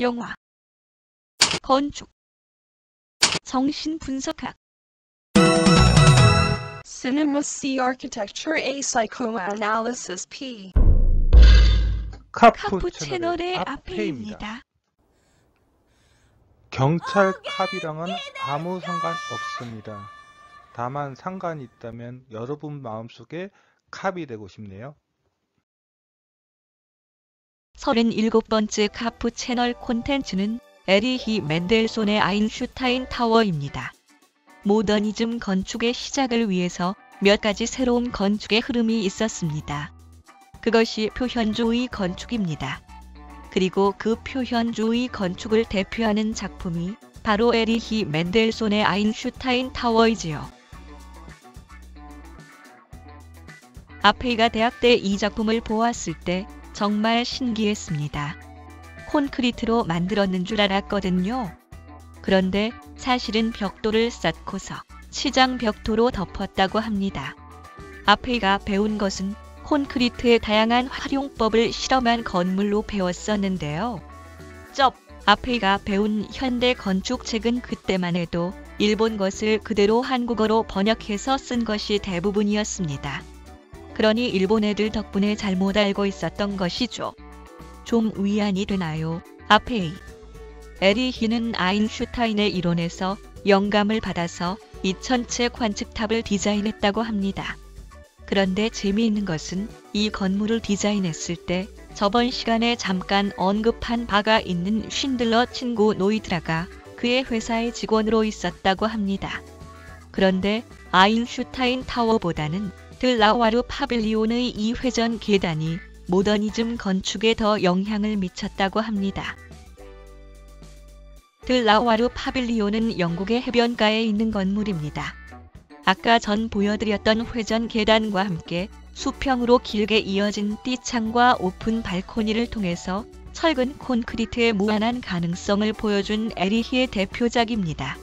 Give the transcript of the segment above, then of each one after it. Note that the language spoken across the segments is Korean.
영화, 건축, 정신분석학. Cinema C Architecture A Psychoanalysis P. 카푸 채널의 앞에입니다. 경찰 캅이랑은 아무 상관 없습니다. 다만 상관이 있다면 여러분 마음속에 캅이 되고 싶네요. 37번째 카푸 채널 콘텐츠는 에리히 맨델손의 아인슈타인 타워입니다. 모더니즘 건축의 시작을 위해서 몇 가지 새로운 건축의 흐름이 있었습니다. 그것이 표현주의 건축입니다. 그리고 그 표현주의 건축을 대표하는 작품이 바로 에리히 맨델손의 아인슈타인 타워이지요. 아페이가 대학 때 이 작품을 보았을 때 정말 신기했습니다. 콘크리트로 만들었는 줄 알았거든요. 그런데 사실은 벽돌을 쌓고서 치장 벽돌로 덮었다고 합니다. 아페이가 배운 것은 콘크리트의 다양한 활용법을 실험한 건물로 배웠었는데요. 아페이가 배운 현대 건축책은 그때만 해도 일본 것을 그대로 한국어로 번역해서 쓴 것이 대부분이었습니다. 그러니 일본 애들 덕분에 잘못 알고 있었던 것이죠. 좀 위안이 되나요, 아페이? 에리히는 아인슈타인의 이론에서 영감을 받아서 이 천체 관측탑을 디자인했다고 합니다. 그런데 재미있는 것은 이 건물을 디자인했을 때 저번 시간에 잠깐 언급한 바가 있는 쉰들러 친구 노이드라가 그의 회사의 직원으로 있었다고 합니다. 그런데 아인슈타인 타워보다는 들라와르 파빌리온의 이 회전 계단이 모더니즘 건축에 더 영향을 미쳤다고 합니다. 들라와르 파빌리온은 영국의 해변가에 있는 건물입니다. 아까 전 보여드렸던 회전 계단과 함께 수평으로 길게 이어진 띠창과 오픈 발코니를 통해서 철근 콘크리트의 무한한 가능성을 보여준 에리히의 대표작입니다.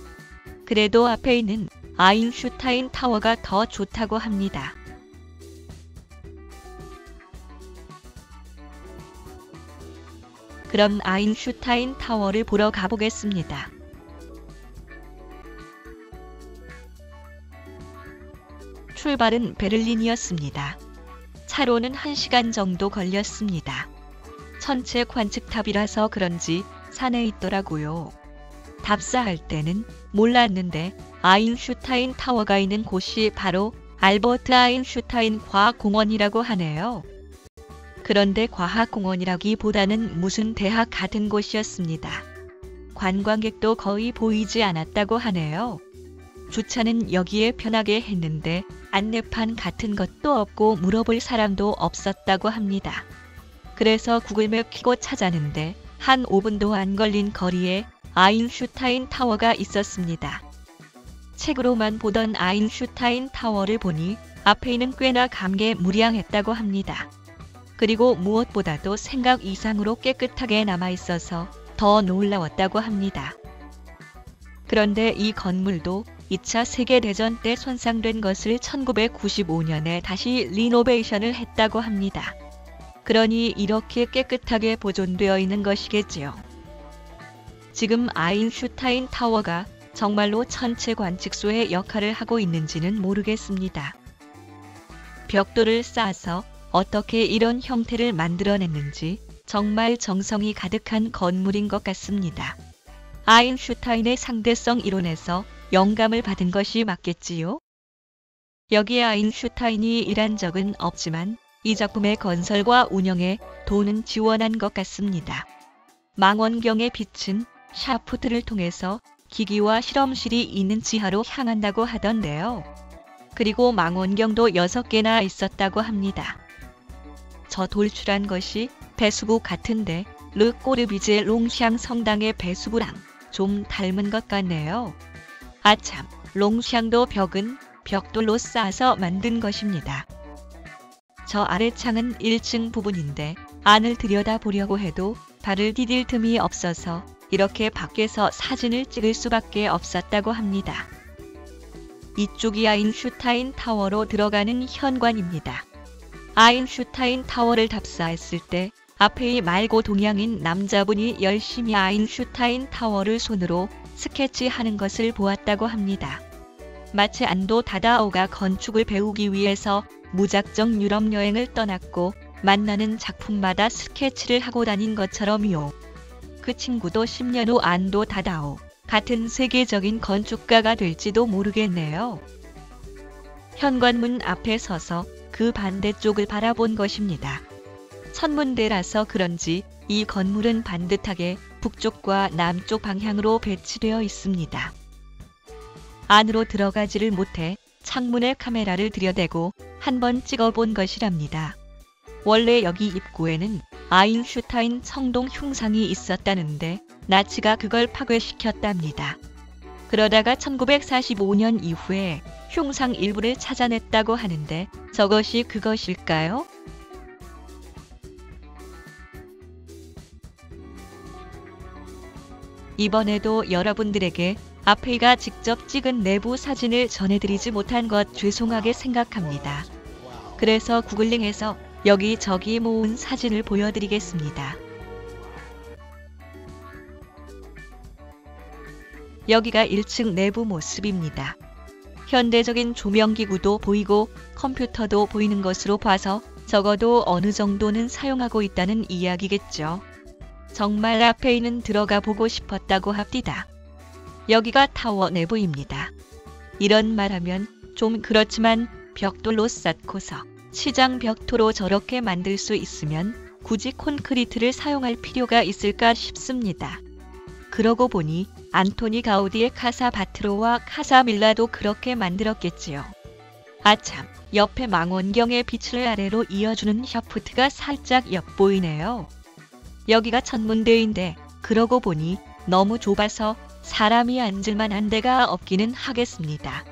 그래도 앞에 있는 아인슈타인 타워가 더 좋다고 합니다. 그럼 아인슈타인 타워를 보러 가보겠습니다. 출발은 베를린이었습니다. 차로는 1시간 정도 걸렸습니다. 천체 관측탑이라서 그런지 산에 있더라고요. 답사할 때는 몰랐는데 아인슈타인 타워가 있는 곳이 바로 알버트 아인슈타인 과학공원이라고 하네요. 그런데 과학공원이라기보다는 무슨 대학 같은 곳이었습니다. 관광객도 거의 보이지 않았다고 하네요. 주차는 여기에 편하게 했는데 안내판 같은 것도 없고 물어볼 사람도 없었다고 합니다. 그래서 구글맵 켜고 찾았는데 한 5분도 안 걸린 거리에 아인슈타인 타워가 있었습니다. 책으로만 보던 아인슈타인 타워를 보니 앞에 있는 꽤나 감개무량했다고 합니다. 그리고 무엇보다도 생각 이상으로 깨끗하게 남아있어서 더 놀라웠다고 합니다. 그런데 이 건물도 2차 세계대전 때 손상된 것을 1995년에 다시 리노베이션을 했다고 합니다. 그러니 이렇게 깨끗하게 보존되어 있는 것이겠지요. 지금 아인슈타인 타워가 정말로 천체 관측소의 역할을 하고 있는지는 모르겠습니다. 벽돌을 쌓아서 어떻게 이런 형태를 만들어냈는지 정말 정성이 가득한 건물인 것 같습니다. 아인슈타인의 상대성 이론에서 영감을 받은 것이 맞겠지요? 여기에 아인슈타인이 일한 적은 없지만 이 작품의 건설과 운영에 돈은 지원한 것 같습니다. 망원경의 빛은 샤프트를 통해서 기기와 실험실이 있는 지하로 향한다고 하던데요. 그리고 망원경도 6개나 있었다고 합니다. 저 돌출한 것이 배수구 같은데 르 꼬르비제 롱샹 성당의 배수구랑 좀 닮은 것 같네요. 아참, 롱샹도 벽은 벽돌로 쌓아서 만든 것입니다. 저 아래창은 1층 부분인데 안을 들여다보려고 해도 발을 디딜 틈이 없어서 이렇게 밖에서 사진을 찍을 수밖에 없었다고 합니다. 이쪽이 아인슈타인 타워로 들어가는 현관입니다. 아인슈타인 타워를 답사했을 때 아페이 말고 동양인 남자분이 열심히 아인슈타인 타워를 손으로 스케치하는 것을 보았다고 합니다. 마치 안도 다다오가 건축을 배우기 위해서 무작정 유럽 여행을 떠났고 만나는 작품마다 스케치를 하고 다닌 것처럼요. 그 친구도 10년 후 안도 다다오 같은 세계적인 건축가가 될지도 모르겠네요. 현관문 앞에 서서 그 반대쪽을 바라본 것입니다. 천문대라서 그런지 이 건물은 반듯하게 북쪽과 남쪽 방향으로 배치되어 있습니다. 안으로 들어가지를 못해 창문에 카메라를 들여대고 한번 찍어본 것이랍니다. 원래 여기 입구에는 아인슈타인 청동 흉상이 있었다는데 나치가 그걸 파괴시켰답니다. 그러다가 1945년 이후에 흉상 일부를 찾아냈다고 하는데 저것이 그것일까요? 이번에도 여러분들에게 아페이가 직접 찍은 내부 사진을 전해드리지 못한 것 죄송하게 생각합니다. 그래서 구글링해서 여기저기 모은 사진을 보여드리겠습니다. 여기가 1층 내부 모습입니다. 현대적인 조명기구도 보이고 컴퓨터도 보이는 것으로 봐서 적어도 어느 정도는 사용하고 있다는 이야기겠죠. 정말 아페이는 들어가 보고 싶었다고 합니다. 여기가 타워 내부입니다. 이런 말하면 좀 그렇지만 벽돌로 쌓고서 시장 벽토로 저렇게 만들 수 있으면 굳이 콘크리트를 사용할 필요가 있을까 싶습니다. 그러고 보니 안토니 가우디의 카사 바트로와 카사 밀라도 그렇게 만들었겠지요. 아참, 옆에 망원경의 빛을 아래로 이어주는 샤프트가 살짝 엿보이네요. 여기가 천문대인데 그러고 보니 너무 좁아서 사람이 앉을 만한 데가 없기는 하겠습니다.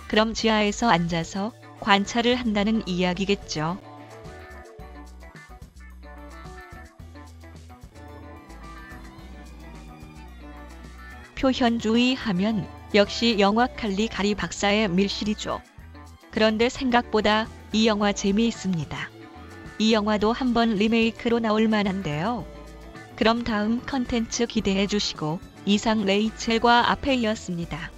그럼 지하에서 앉아서 관찰을 한다는 이야기겠죠. 표현주의 하면 역시 영화 칼리가리 박사의 밀실이죠. 그런데 생각보다 이 영화 재미있습니다. 이 영화도 한번 리메이크로 나올 만한데요. 그럼 다음 컨텐츠 기대해 주시고 이상 레이첼과 아페이였습니다.